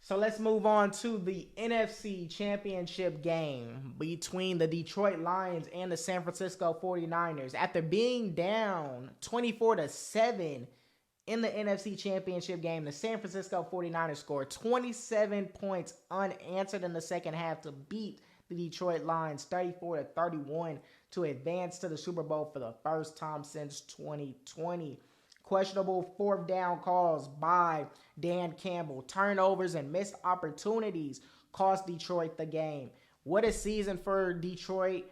So let's move on to the NFC Championship game between the Detroit Lions and the San Francisco 49ers. After being down 24-7 in the NFC Championship game, the San Francisco 49ers scored 27 points unanswered in the second half to beat the Detroit Lions 34-31 to advance to the Super Bowl for the first time since 2020. Questionable fourth down calls by Dan Campbell, turnovers and missed opportunities cost Detroit the game. What a season for Detroit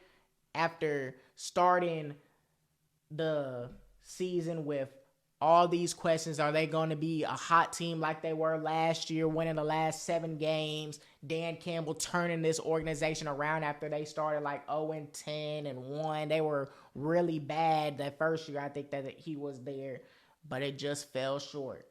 after starting the season with all these questions. Are they going to be a hot team like they were last year, winning the last 7 games? Dan Campbell turning this organization around after they started like 0-10-1. They were really bad that first year, I think, that he was there, but it just fell short.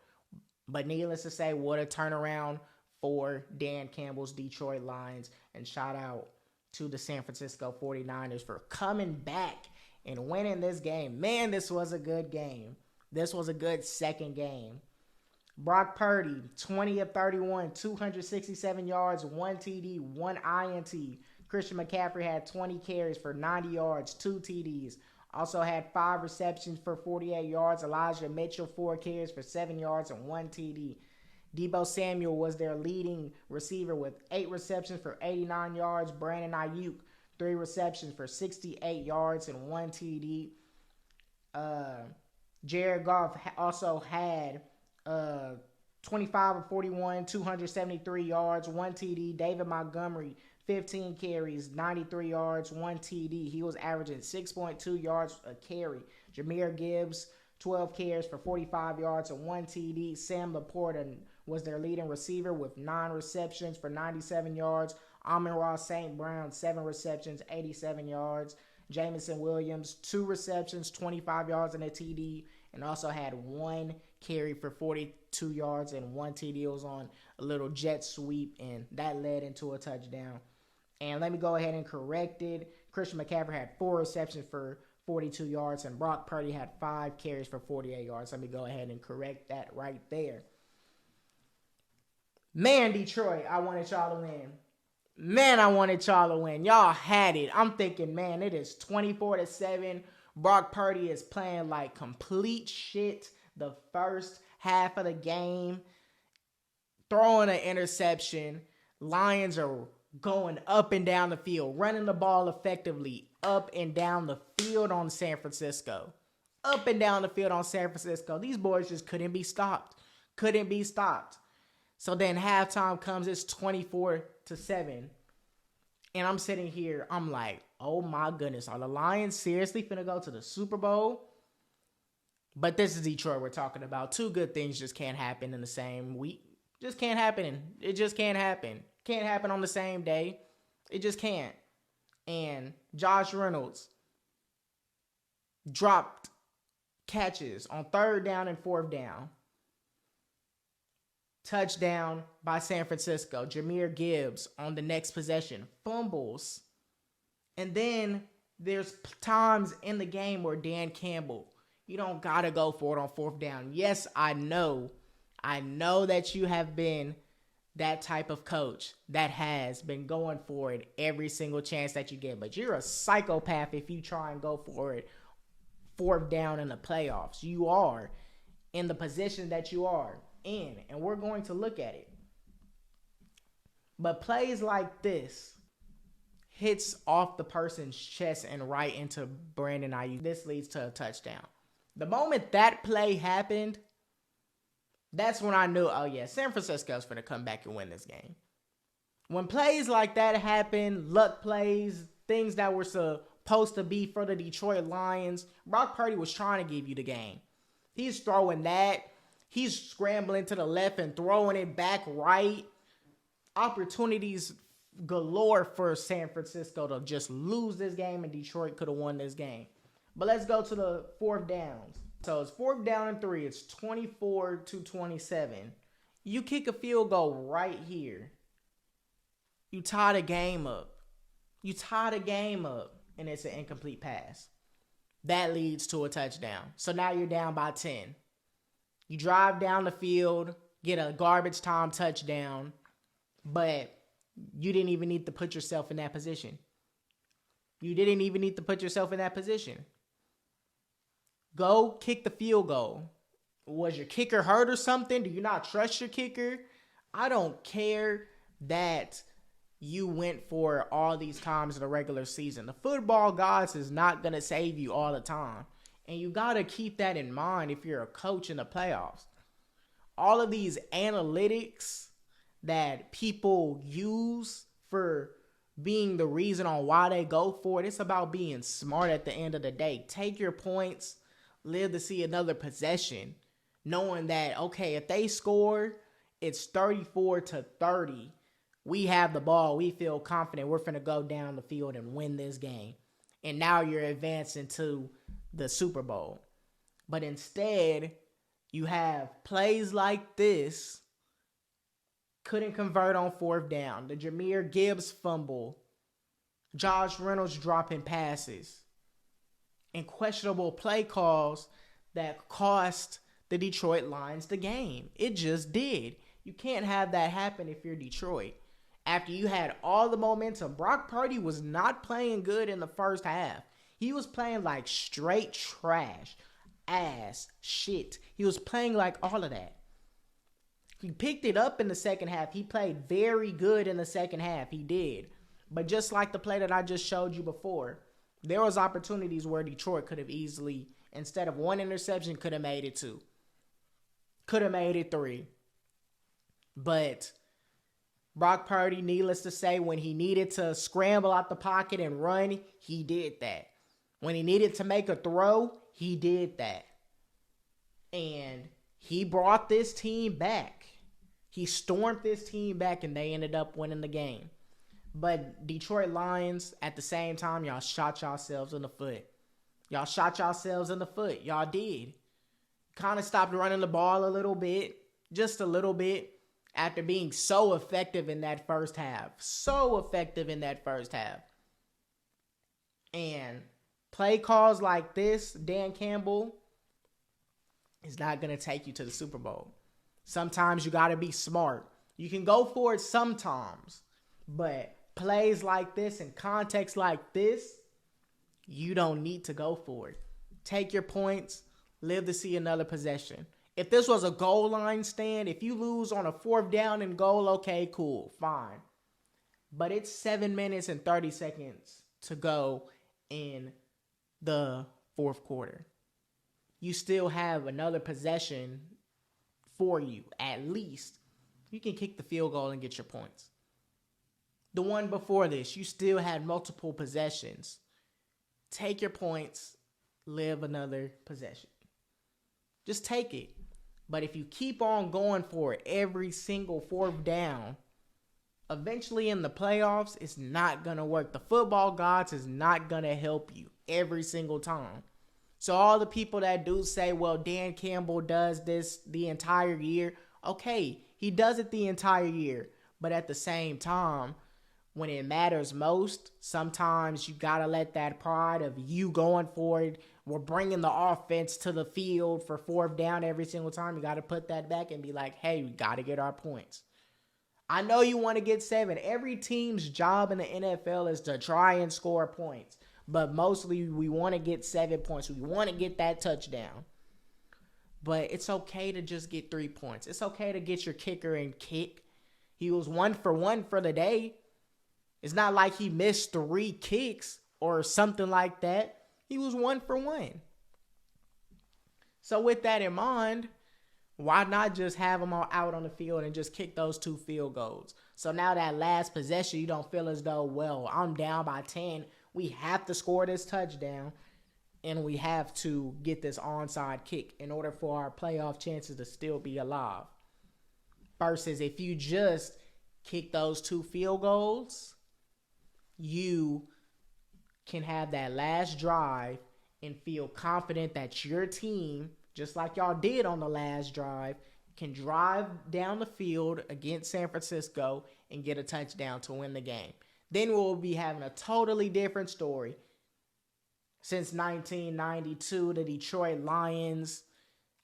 But needless to say, what a turnaround for Dan Campbell's Detroit Lions. And shout out to the San Francisco 49ers for coming back and winning this game. Man, this was a good game. This was a good second game. Brock Purdy, 20 of 31, 267 yards, 1 TD, 1 INT. Christian McCaffrey had 20 carries for 90 yards, 2 TDs. Also had 5 receptions for 48 yards. Elijah Mitchell, 4 carries for 7 yards and 1 TD. Deebo Samuel was their leading receiver with 8 receptions for 89 yards. Brandon Ayuk, 3 receptions for 68 yards and 1 TD. Jared Goff also had 25 of 41, 273 yards, 1 TD. David Montgomery, 15 carries, 93 yards, 1 TD. He was averaging 6.2 yards a carry. Jahmyr Gibbs, 12 carries for 45 yards and 1 TD. Sam Laporta was their leading receiver with 9 receptions for 97 yards. Amon-Ra St. Brown, 7 receptions, 87 yards. Jameson Williams, 2 receptions, 25 yards and a TD, and also had 1 carry for 42 yards and 1 TD. It was on a little jet sweep, and that led into a touchdown. And let me go ahead and correct it. Christian McCaffrey had 4 receptions for 42 yards, and Brock Purdy had 5 carries for 48 yards. Let me go ahead and correct that right there. Man, Detroit, I wanted y'all to win. Man, I wanted y'all to win. Y'all had it. I'm thinking, man, it is 24-7. Brock Purdy is playing like complete shit the first half of the game. Throwing an interception. Lions are going up and down the field, running the ball effectively up and down the field on San Francisco. Up and down the field on San Francisco. These boys just couldn't be stopped. Couldn't be stopped. So then halftime comes, it's 24-7. And I'm sitting here, I'm like, oh my goodness, are the Lions seriously finna go to the Super Bowl? But this is Detroit we're talking about. 2 good things just can't happen in the same week. Just can't happen. It just can't happen. Can't happen on the same day. It just can't. And Josh Reynolds dropped catches on 3rd down and 4th down. Touchdown by San Francisco. Jahmyr Gibbs on the next possession fumbles. And then there's times in the game where Dan Campbell, you don't got to go for it on 4th down. Yes, I know that you have been that type of coach that has been going for it every single chance that you get. But you're a psychopath if you try and go for it 4th down in the playoffs. You are in the position that you are in, and we're going to look at it. But plays like this hits off the person's chest and right into Brandon Ayuk. This leads to a touchdown. The moment that play happened, that's when I knew, oh yeah, San Francisco's going to come back and win this game. When plays like that happen, luck plays, things that were supposed to be for the Detroit Lions, Brock Purdy was trying to give you the game. He's throwing that. He's scrambling to the left and throwing it back right. Opportunities galore for San Francisco to just lose this game, and Detroit could have won this game. But let's go to the 4th downs. So it's 4th down and 3. It's 24-27. You kick a field goal right here. You tie the game up. And it's an incomplete pass. That leads to a touchdown. So now you're down by 10. You drive down the field, get a garbage time touchdown, But you didn't even need to put yourself in that position. You didn't even need to put yourself in that position. Go kick the field goal. Was your kicker hurt or something? Do you not trust your kicker? I don't care that you went for all these times in the regular season. The football gods is not going to save you all the time. And you got to keep that in mind if you're a coach in the playoffs. All of these analytics that people use for being the reason on why they go for it, it's about being smart at the end of the day. Take your points, live to see another possession, knowing that, okay, if they score, it's 34-30. We have the ball. We feel confident. We're going to go down the field and win this game. And now you're advancing to the Super Bowl. But instead, you have plays like this. Couldn't convert on fourth down. The Jahmyr Gibbs fumble. Josh Reynolds dropping passes. And questionable play calls that cost the Detroit Lions the game. It just did. You can't have that happen if you're Detroit. After you had all the momentum, Brock Purdy was not playing good in the first half. He was playing like straight trash, ass, shit. He was playing like all of that. He picked it up in the second half. He played very good in the second half. He did. But just like the play that I just showed you before, there was opportunities where Detroit could have easily, instead of one interception, could have made it 2. Could have made it 3. But Brock Purdy, needless to say, when he needed to scramble out the pocket and run, he did that. When he needed to make a throw, he did that. And he brought this team back. He stormed this team back, and they ended up winning the game. But Detroit Lions, at the same time, y'all shot yourselves in the foot. Y'all shot yourselves in the foot. Y'all did. Kind of stopped running the ball a little bit. Just a little bit. After being so effective in that first half. So effective in that first half. And play calls like this, Dan Campbell, is not going to take you to the Super Bowl. Sometimes you got to be smart. You can go for it sometimes. But plays like this and context like this, you don't need to go for it. Take your points. Live to see another possession. If this was a goal line stand, if you lose on a fourth down and goal, okay, cool, fine. But it's 7 minutes and 30 seconds to go in the fourth quarter. You still have another possession for you, at least. You can kick the field goal and get your points. The one before this, you still had multiple possessions. Take your points, live another possession. Just take it. But if you keep on going for it every single fourth down, eventually in the playoffs, it's not going to work. The football gods is not going to help you every single time. So all the people that do say, well, Dan Campbell does this the entire year. Okay, he does it the entire year. But at the same time, when it matters most, sometimes you got to let that pride of you going for it, we're bringing the offense to the field for fourth down every single time. You got to put that back and be like, hey, we got to get our points. I know you want to get 7. Every team's job in the NFL is to try and score points. But mostly we want to get 7 points. We want to get that touchdown. But it's okay to just get 3 points. It's okay to get your kicker and kick. He was 1 for 1 for the day. It's not like he missed 3 kicks or something like that. He was 1 for 1. So with that in mind, why not just have them all out on the field and just kick those 2 field goals? So now that last possession, you don't feel as though, well, I'm down by 10. We have to score this touchdown, and we have to get this onside kick in order for our playoff chances to still be alive. Versus if you just kick those 2 field goals, you can have that last drive and feel confident that your team, just like y'all did on the last drive, can drive down the field against San Francisco and get a touchdown to win the game. Then we'll be having a totally different story. Since 1992, the Detroit Lions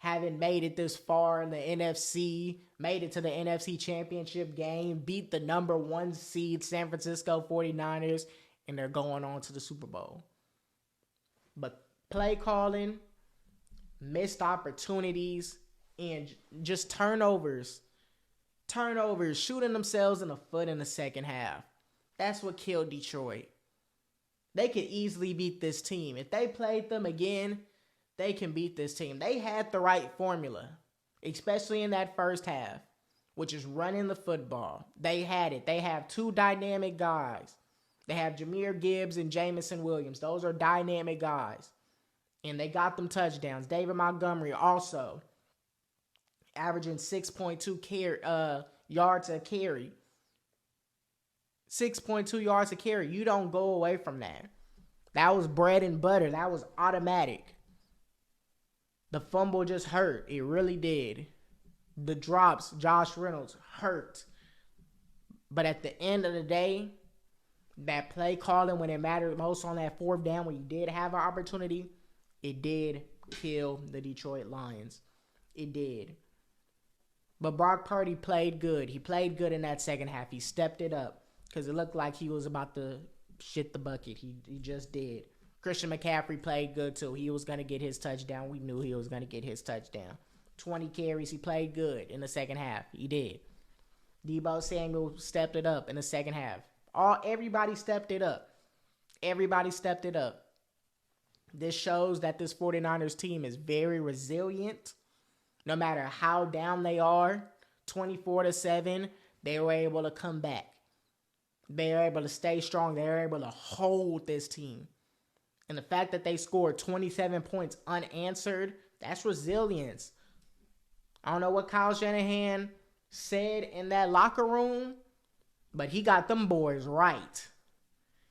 haven't made it this far in the NFC, made it to the NFC Championship game, beat the number 1 seed San Francisco 49ers, and they're going on to the Super Bowl. But play calling, missed opportunities, and just turnovers, shooting themselves in the foot in the second half. That's what killed Detroit. They could easily beat this team. If they played them again, they can beat this team. They had the right formula, especially in that first half, which is running the football. They had it. They have 2 dynamic guys. They have Jahmyr Gibbs and Jamison Williams. Those are dynamic guys. And they got them touchdowns. David Montgomery also averaging 6.2 yards a carry. 6.2 yards a carry. You don't go away from that. That was bread and butter. That was automatic. The fumble just hurt. It really did. The drops, Josh Reynolds, hurt. But at the end of the day, that play calling when it mattered most on that 4th down when you did have an opportunity, it did kill the Detroit Lions. It did. But Brock Purdy played good. He played good in that second half. He stepped it up because it looked like he was about to shit the bucket. He just did. Christian McCaffrey played good too. He was going to get his touchdown. We knew he was going to get his touchdown. 20 carries. He played good in the second half. He did. Deebo Samuel stepped it up in the second half. Everybody stepped it up. Everybody stepped it up. This shows that this 49ers team is very resilient. No matter how down they are, 24-7, they were able to come back. They were able to stay strong. They were able to hold this team. And the fact that they scored 27 points unanswered, that's resilience. I don't know what Kyle Shanahan said in that locker room, but he got them boys right.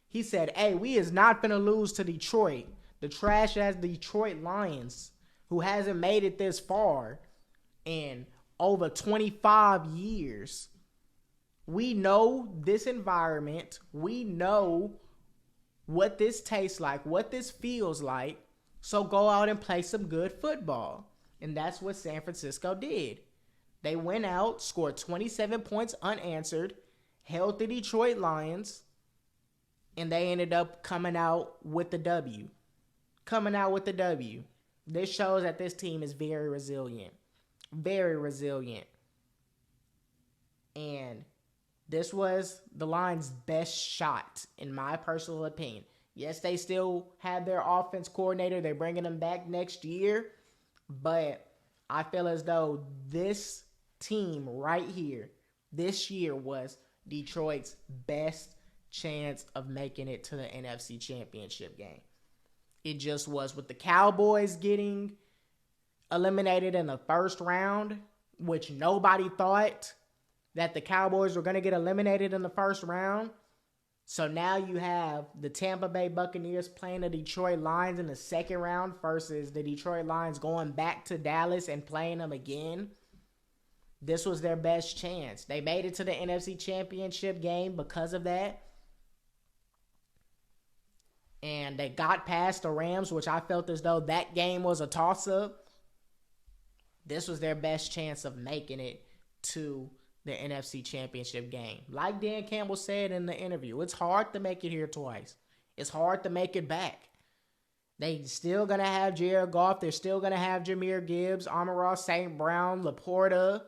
He said, hey, we is not going to lose to Detroit. The trash-ass Detroit Lions, who hasn't made it this far in over 25 years. We know this environment. We know what this tastes like, what this feels like. So go out and play some good football. And that's what San Francisco did. They went out, scored 27 points unanswered, held the Detroit Lions, and they ended up coming out with the W. This shows that this team is very resilient. Very resilient. And this was the Lions' best shot, in my personal opinion. Yes, they still have their offense coordinator. They're bringing them back next year. But I feel as though this team right here, this year, was Detroit's best chance of making it to the NFC Championship game. It just was. With the Cowboys getting eliminated in the first round, which nobody thought that the Cowboys were going to get eliminated in the first round. So now you have the Tampa Bay Buccaneers playing the Detroit Lions in the second round versus the Detroit Lions going back to Dallas and playing them again. This was their best chance. They made it to the NFC Championship game because of that. And they got past the Rams, which I felt as though that game was a toss-up. This was their best chance of making it to the NFC Championship game. Like Dan Campbell said in the interview, it's hard to make it here twice. It's hard to make it back. They still going to have Jared Goff. They're still going to have Jahmyr Gibbs, Amon-Ra St. Brown, Laporta.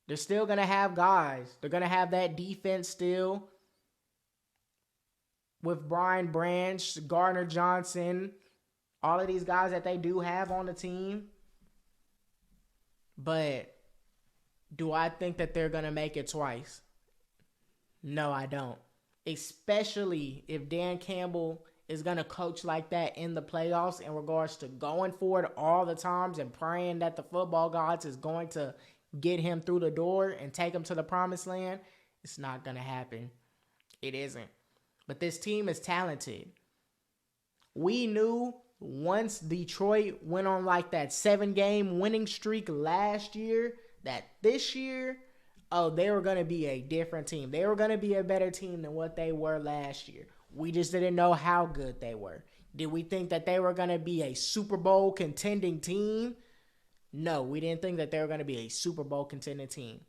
They're still going to have guys. They're going to have that defense still with Brian Branch, Gardner Johnson, all of these guys that they do have on the team. But do I think that they're going to make it twice? No, I don't. Especially if Dan Campbell is going to coach like that in the playoffs in regards to going for it all the times and praying that the football gods is going to get him through the door and take him to the promised land. It's not going to happen. It isn't. But this team is talented. We knew once Detroit went on like that 7-game winning streak last year, that this year, they were going to be a different team. They were going to be a better team than what they were last year. We just didn't know how good they were. Did we think that they were going to be a Super Bowl contending team? No, we didn't think that they were going to be a Super Bowl contending team.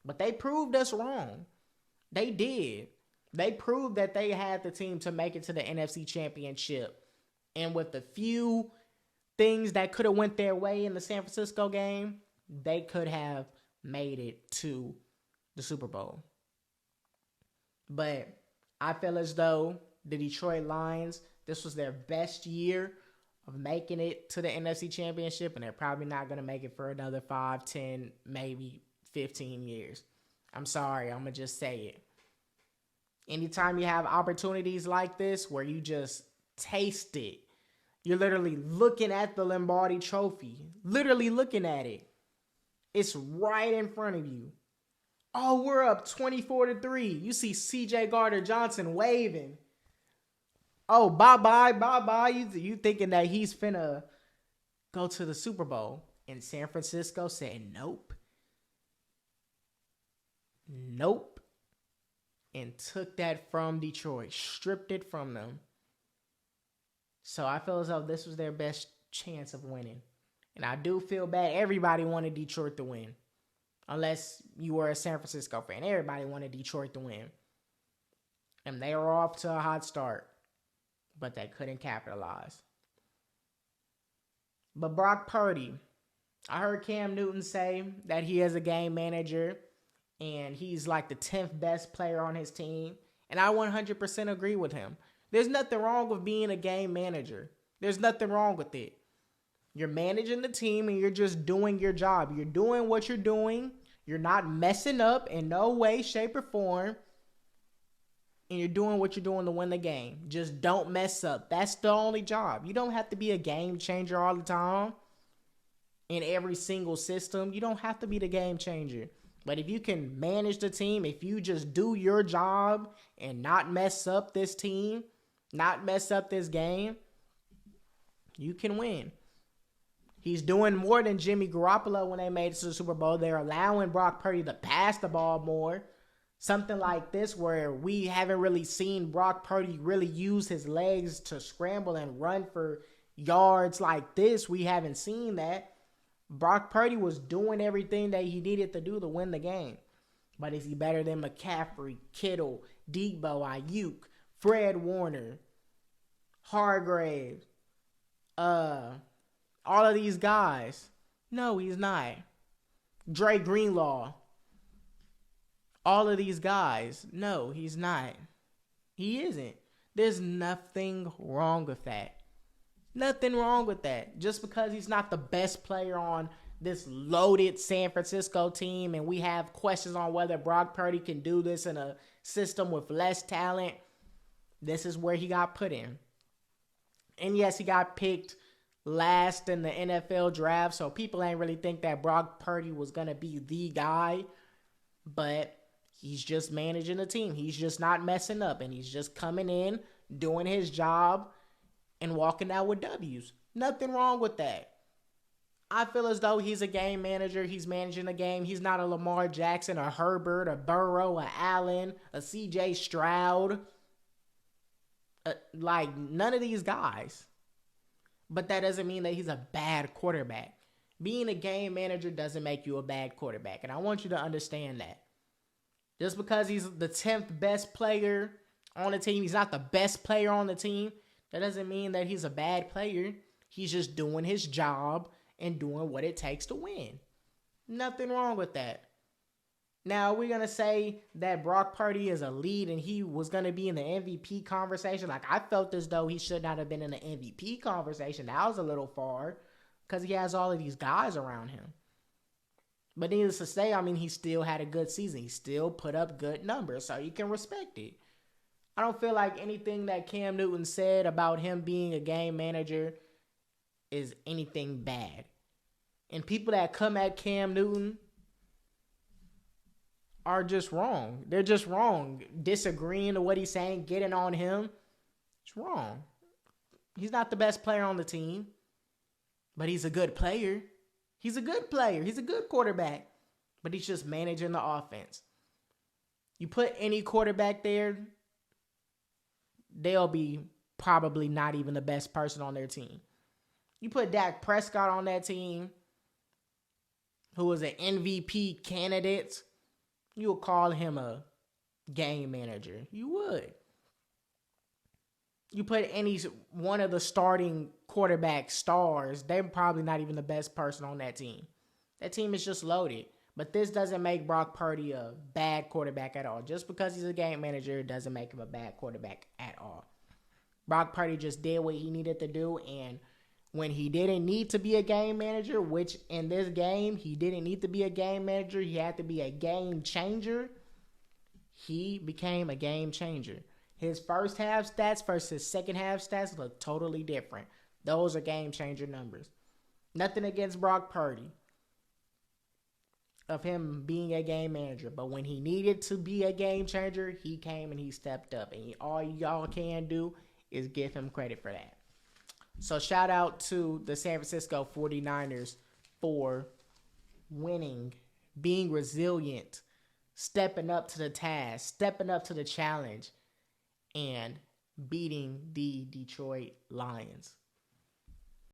But they proved us wrong. They did. They proved that they had the team to make it to the NFC Championship. And with the few things that could have went their way in the San Francisco game, they could have made it to the Super Bowl. But I feel as though the Detroit Lions, this was their best year of making it to the NFC Championship, and they're probably not going to make it for another 5, 10, maybe 15 years. I'm sorry, I'm going to just say it. Anytime you have opportunities like this where you just taste it, you're literally looking at the Lombardi Trophy, literally looking at it. It's right in front of you. Oh, we're up 24-3. You see C.J. Gardner-Johnson waving. Oh, bye-bye. You thinking that he's finna go to the Super Bowl. And San Francisco said nope. Nope. And took that from Detroit. Stripped it from them. So I feel as though this was their best chance of winning. And I do feel bad. Everybody wanted Detroit to win. Unless you were a San Francisco fan. Everybody wanted Detroit to win. And they were off to a hot start. But they couldn't capitalize. But Brock Purdy. I heard Cam Newton say that he is a game manager. And he's like the 10th best player on his team. And I 100% agree with him. There's nothing wrong with being a game manager. There's nothing wrong with it. You're managing the team and you're just doing your job. You're doing what you're doing. You're not messing up in no way, shape, or form. And you're doing what you're doing to win the game. Just don't mess up. That's the only job. You don't have to be a game changer all the time. In every single system. You don't have to be the game changer. But if you can manage the team, if you just do your job and not mess up this team, not mess up this game, you can win. He's doing more than Jimmy Garoppolo when they made it to the Super Bowl. They're allowing Brock Purdy to pass the ball more. Something like this where we haven't really seen Brock Purdy really use his legs to scramble and run for yards like this. We haven't seen that. Brock Purdy was doing everything that he needed to do to win the game. But is he better than McCaffrey, Kittle, Debo, Ayuk, Fred Warner, Hargrave, all of these guys? No, he's not. Dre Greenlaw. All of these guys. No, he's not. He isn't. There's nothing wrong with that. Nothing wrong with that. Just because he's not the best player on this loaded San Francisco team and we have questions on whether Brock Purdy can do this in a system with less talent, this is where he got put in. And yes, he got picked last in the NFL draft, so people ain't really think that Brock Purdy was going to be the guy, but he's just managing the team. He's just not messing up, and he's just coming in, doing his job, and walking out with W's. Nothing wrong with that. I feel as though he's a game manager. He's managing a game. He's not a Lamar Jackson, a Herbert, a Burrow, a Allen, a C.J. Stroud. Like, none of these guys. But that doesn't mean that he's a bad quarterback. Being a game manager doesn't make you a bad quarterback. And I want you to understand that. Just because he's the 10th best player on the team, he's not the best player on the team, that doesn't mean that he's a bad player. He's just doing his job and doing what it takes to win. Nothing wrong with that. Now, we're going to say that Brock Purdy is a lead and he was going to be in the MVP conversation. Like, I felt as though he should not have been in the MVP conversation. That was a little far because he has all of these guys around him. But needless to say, I mean, he still had a good season. He still put up good numbers, so you can respect it. I don't feel like anything that Cam Newton said about him being a game manager is anything bad. And people that come at Cam Newton are just wrong. They're just wrong. Disagreeing to what he's saying, getting on him. It's wrong. He's not the best player on the team, but he's a good player. He's a good player. He's a good quarterback, but he's just managing the offense. You put any quarterback there, they'll be probably not even the best person on their team. You put Dak Prescott on that team, who is an MVP candidate, you would call him a game manager. You would. You put any one of the starting quarterback stars, they're probably not even the best person on that team. That team is just loaded. But this doesn't make Brock Purdy a bad quarterback at all. Just because he's a game manager doesn't make him a bad quarterback at all. Brock Purdy just did what he needed to do, and when he didn't need to be a game manager, which in this game, he didn't need to be a game manager, he had to be a game changer, he became a game changer. His first half stats versus his second half stats look totally different. Those are game changer numbers. Nothing against Brock Purdy of him being a game manager, but when he needed to be a game changer, he came and he stepped up, and all y'all can do is give him credit for that. So shout out to the San Francisco 49ers for winning, being resilient, stepping up to the task, stepping up to the challenge, and beating the Detroit Lions.